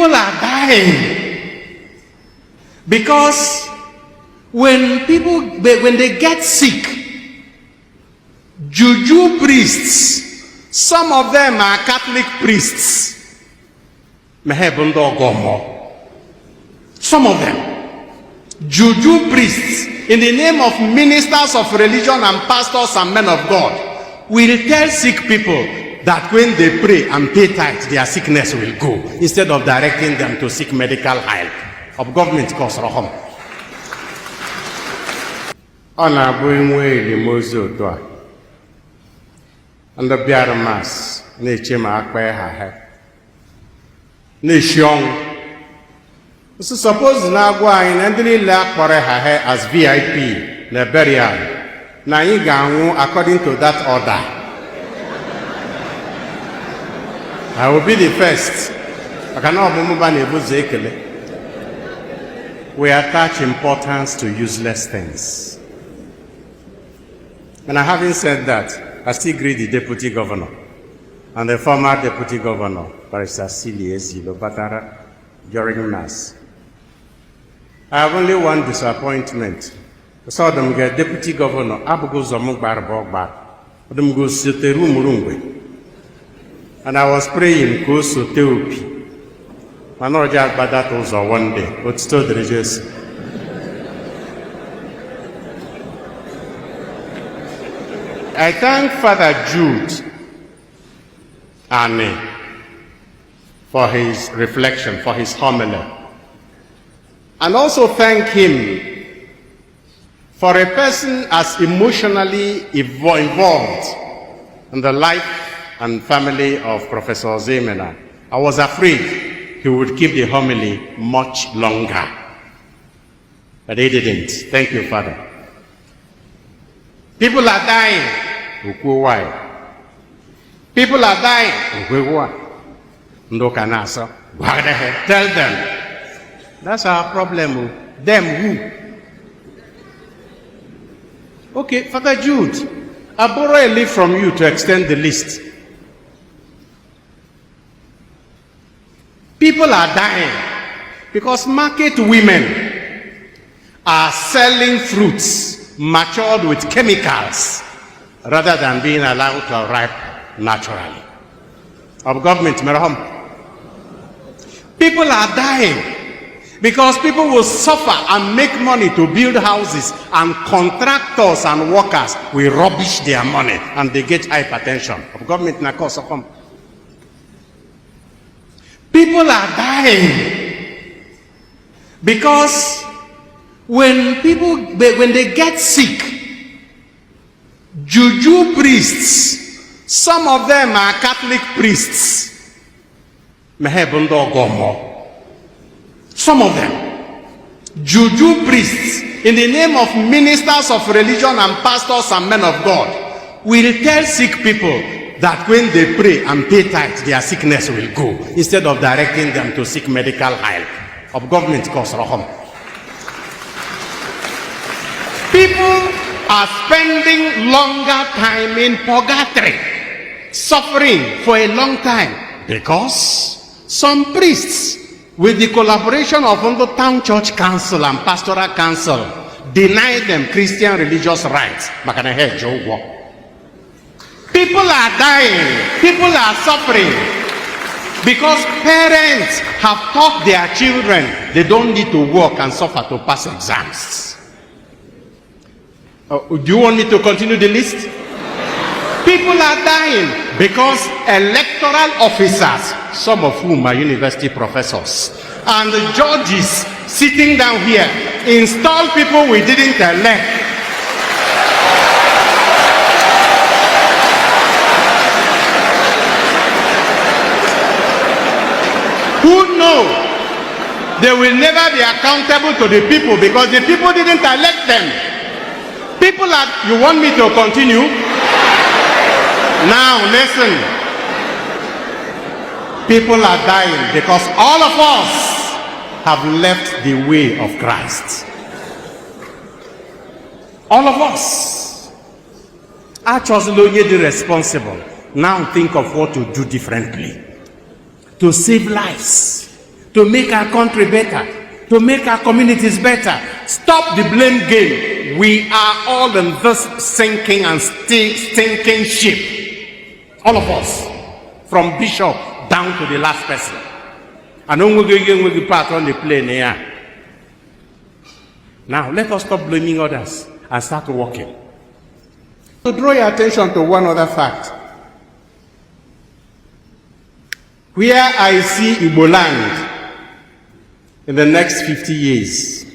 People are dying because when they get sick, juju priests, some of them are Catholic priests. Some of them, juju priests, in the name of ministers of religion and pastors and men of God, will tell sick people that when they pray and pay tithe, their sickness will go, instead of directing them to seek medical help. Of government cost rahom. Ona buimwe limozo toa. And the biaramas, ne chema akwe ha. Ne shiong. So suppose na gwa in endly la kore ha as VIP, na burial. Na inga according to that order. I will be the first. We attach importance to useless things. And having said that, I still greet the deputy governor and the former deputy governor, Barrister Ili Ji Yam Festivall, during Mass. I have only one disappointment. I saw them get deputy governor, Abugo Zomugbar Bogbar, them go sit the room. And I was praying, go so teopi. I know just but that was one day, but still the religious. I thank Father Jude Anne for his reflection, for his homily. And also thank him for a person as emotionally involved in the life and family of Professor Zemena. I was afraid he would keep the homily much longer, but he didn't. Thank you, Father. People are dying. Why? People are dying. Tell them. That's our problem. Them who? Okay, Father Jude, I borrow a leaf from you to extend the list. People are dying because market women are selling fruits matured with chemicals rather than being allowed to ripe naturally. Of government, Meraham. People are dying because people will suffer and make money to build houses, and contractors and workers will rubbish their money and they get hypertension. Of government, Nakosokam. People are dying because when they get sick, juju priests, some of them are Catholic priests. Some of them, juju priests, in the name of ministers of religion and pastors and men of God, will tell sick people that when they pray and pay tithe, their sickness will go, instead of directing them to seek medical help. Of government cost rahom. People are spending longer time in purgatory, suffering for a long time, because some priests, with the collaboration of the town church council and pastoral council, deny them Christian religious rights. People are dying, people are suffering, because parents have taught their children they don't need to work and suffer to pass exams. Do you want me to continue the list? People are dying because electoral officers, some of whom are university professors, and the judges sitting down here, install people we didn't elect. Who know they will never be accountable to the people because the people didn't elect them. People are, you want me to continue? Now listen. People are dying because all of us have left the way of Christ. All of us. I chose the responsible. Now think of what to do differently. To save lives, to make our country better, to make our communities better. Stop the blame game. We are all in this sinking and stinking ship. All of us, from bishop down to the last person. And then we'll be part on the plane here. Now, let us stop blaming others and start working. To draw your attention to one other fact. Where I see Igbo Land in the next 50 years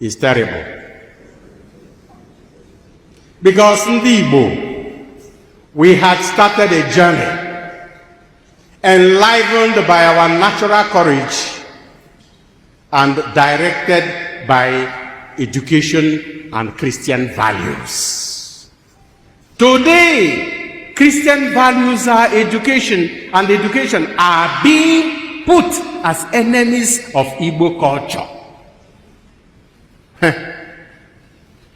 is terrible. Because Ndi Igbo, we had started a journey enlivened by our natural courage and directed by education and Christian values. Today, Christian values are education, and education are being put as enemies of Igbo culture.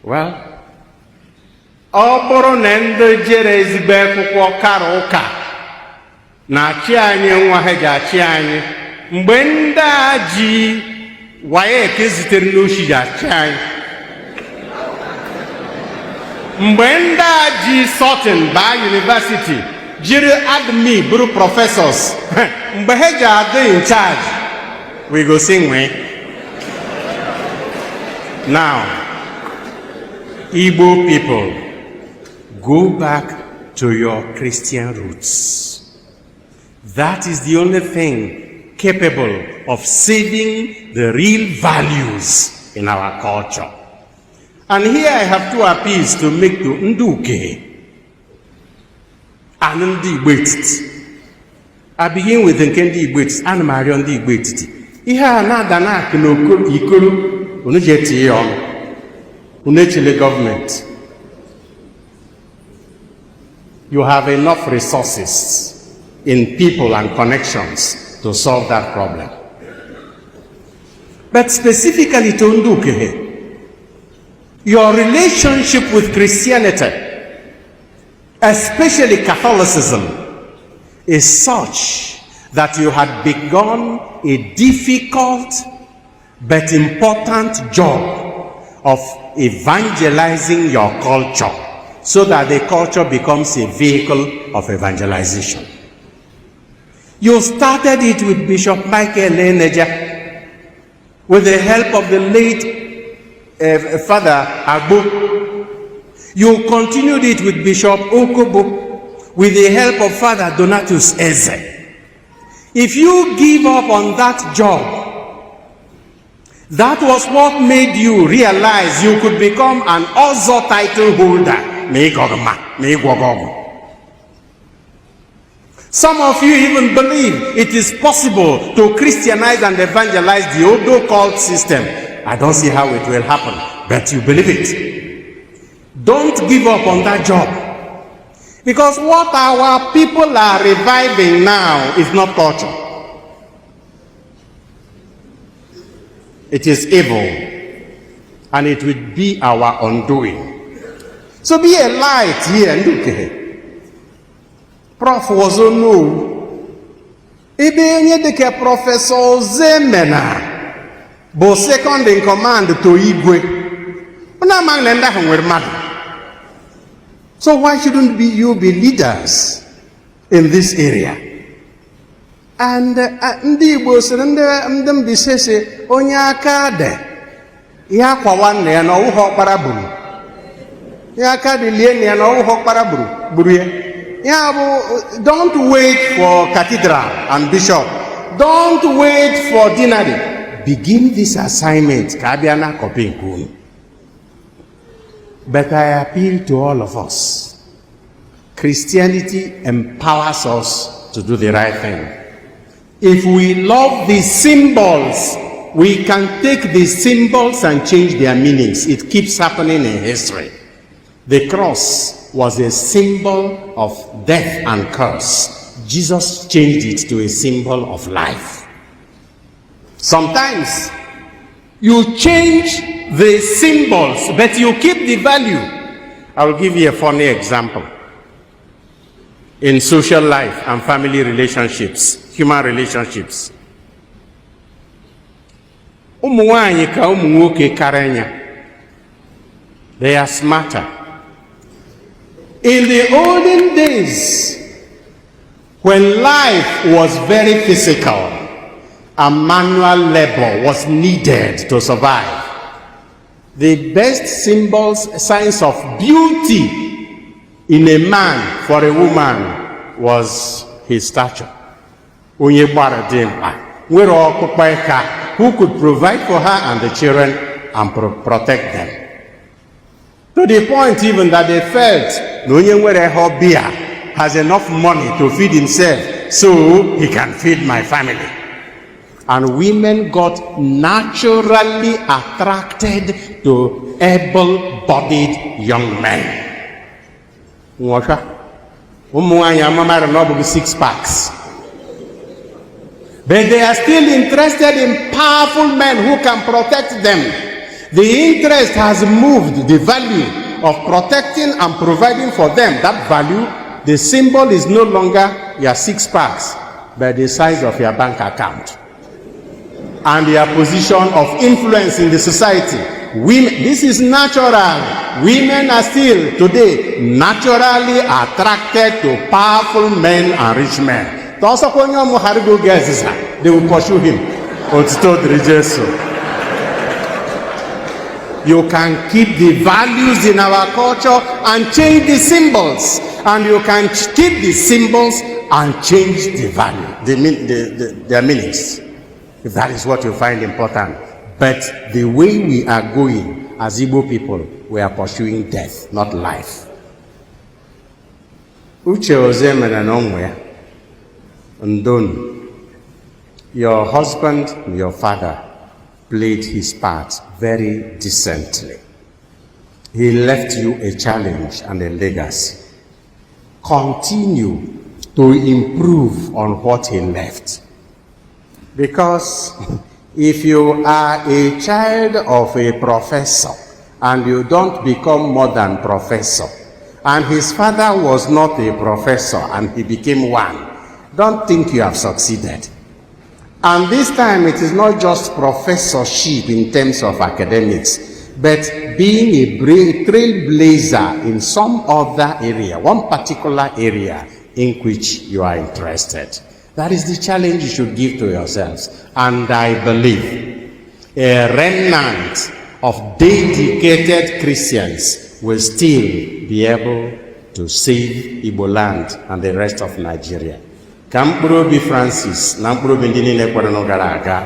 Well, ọ bụrụ na ndị jere ezigbo akwụkwọ kara ụka na-achị anyị nwa ha ji achị anyị, mgbe ndị a ji waye ka ezitere n'oshi ji achị anyị, mgbe ndị a ji Sutton baa university jiri admi bụrụ professors, mgbe ha ji adị in charge, we go sing we. Now, Igbo people, go back to your Christian roots. That is the only thing capable of saving the real values in our culture. And here I have two appeals to make to Nduke and Ndi Igbo. I begin with Ndi Igbo and Marion Ndi Igbo. Ihe a na-ada na-akụ n'ikoro unu ji etinye ya ọnụ, unu echele government. You have enough resources in people and connections to solve that problem. But specifically to Nduke, your relationship with Christianity, especially Catholicism, is such that you had begun a difficult but important job of evangelizing your culture so that the culture becomes a vehicle of evangelization. You started it with Bishop Michael Eneja with the help of the late Father Agwu. You continued it with Bishop Okobo with the help of Father Donatus Eze. If you give up on that job, that was what made you realize you could become an Ozo title holder. Some of you even believe it is possible to Christianize and evangelize the Odo cult system. I don't see how it will happen, but you believe it. Don't give up on that job. Because what our people are reviving now is not culture. It is evil, and it will be our undoing. So be a light here, Nduke. Prof was a no. Ebe deke Professor Zemena, bo second in command to Igwe. So why shouldn't you be leaders in this area? And Ndi Igbo sị ndị Mbise onye aka dị ya kwa nwanne ya na ọwụghọ ọkpara buru. Ya aka dị lie ya na ọwụghọ ọkpara buru ya. Ya bụ, don't wait for cathedral and bishop. Don't wait for deanery. Begin this assignment ka abịa na akọpị nke unu. But I appeal to all of us. Christianity empowers us to do the right thing. If we love the symbols, we can take the symbols and change their meanings. It keeps happening in history. The cross was a symbol of death and curse. Jesus changed it to a symbol of life. Sometimes you change the symbols, but you keep the value. I will give you a funny example. In social life and family relationships, human relationships, ụmụ nwanyị ka ụmụ nwoke karịa. They are smarter. In the olden days, when life was very physical and manual labor was needed to survive, the best symbols, signs of beauty in a man for a woman was his stature. Onye gbara dimkpa, nwere ọkpụkpa aka, who could provide for her and the children and protect them. To the point even that they felt na onye nwere hobby has enough money to feed himself, so he can feed my family. And women got naturally attracted to able-bodied young men. Six packs. But they are still interested in powerful men who can protect them. The interest has moved the value of protecting and providing for them. That value, the symbol is no longer your 6 packs, but the size of your bank account and your position of influence in the society. Women, this is natural. Women are still today naturally attracted to powerful men and rich men. They will pursue him. You can keep the values in our culture and change the symbols. And you can keep the symbols and change the value, their meanings. If that is what you find important. But the way we are going as Igbo people, we are pursuing death, not life. Uche ozemena n'onwe ndonu. Your husband, your father, played his part very decently. He left you a challenge and a legacy. Continue to improve on what he left. Because if you are a child of a professor and you don't become more than professor, and his father was not a professor and he became one, don't think you have succeeded. And this time it is not just professorship in terms of academics, but being a trailblazer in some other area, one particular area in which you are interested. That is the challenge you should give to yourselves. And I believe a remnant of dedicated Christians will still be able to save Igbo Land and the rest of Nigeria. Ka mkpụrụ obi Francis na mkpụrụ obi ndị niile kwere n'oge gara aga